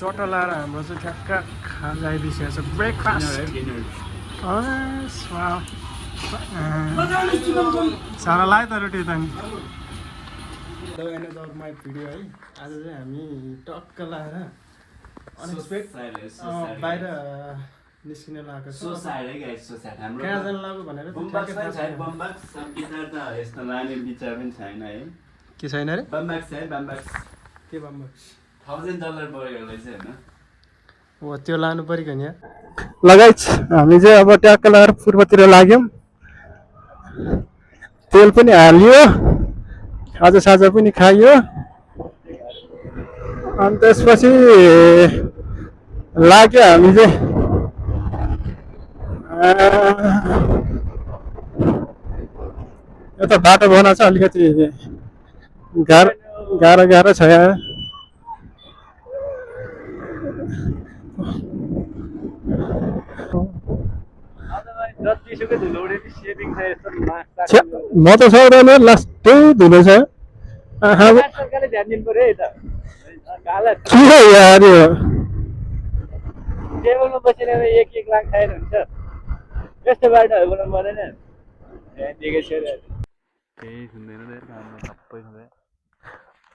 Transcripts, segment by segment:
चट्टा लाएर हाम्रो चाहिँ ठ्याक्क लगाइदिइसकेको छ ब्रेकफास्ट सारा लाग्यो त रोटी त नि माई भिडियो है आज चाहिँ हामी टक्क लाएर बाहिर निस्किन लागेको छ कहाँ जान लाग्यो भनेर के छैन अरे के बम्बक्स हो त्यो लानु पऱ्यो नि लगाइछ हामी चाहिँ अब ट्याक्क लगाएर पूर्वतिर लाग्यौँ तेल पनि हालियो आज साझा पनि खाइयो अनि त्यसपछि लाग्यो हामी चाहिँ यो त बाटो बनाएको छ अलिकति गाह्रो छ यहाँ म त सक्दैन लास्टै धुलो छ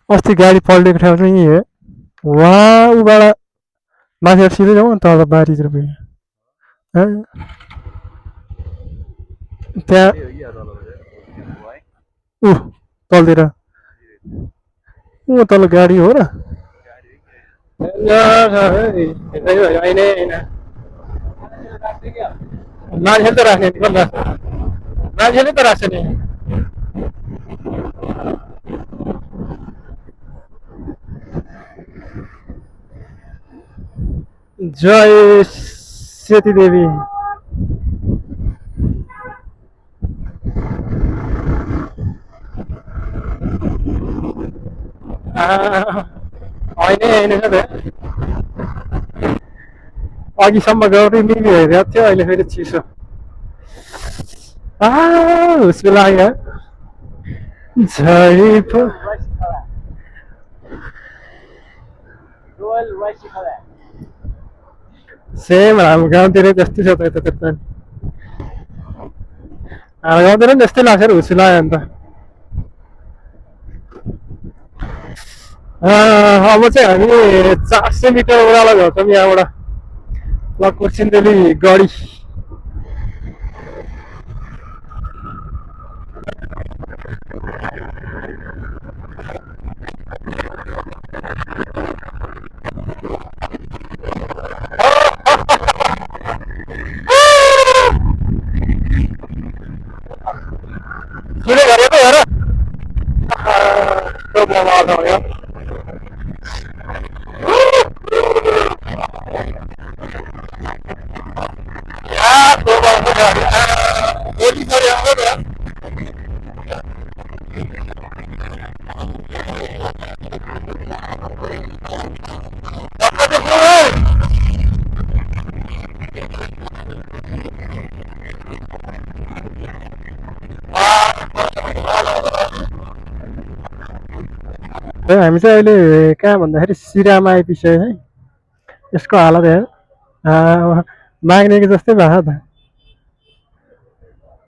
अस्ति गाडी पल्टेको ठाउँ चाहिँ यही हो वहाँ उबाट माथि सिधै जाउँ अनि तल बारीतिर पुग्यो त्यहाँ तलतिर तल गाडी हो र मान्छेले त राख्ने मान्छेले त राख्छ नि जय सेती देवी होइन छ त अघिसम्म गौरी मिली हेरेको थियो अहिले फेरि चिसो उसको लाग्यो सेम हाम्रो गाउँतिर त्यस्तै छ त यतातिर हाम्रो गाउँतिर पनि त्यस्तै लाग्छ र हुसु लाग्यो नि त अब चाहिँ हामी 400 मिटर ओह्रालो झर्छौँ यहाँबाट लक्कुर सिन्धुली गढी हामी चाहिँ अहिले कहाँ भन्दाखेरि सिरामा आइपुग्यो है यसको हालत हेर माग्नेको जस्तै भएको छ त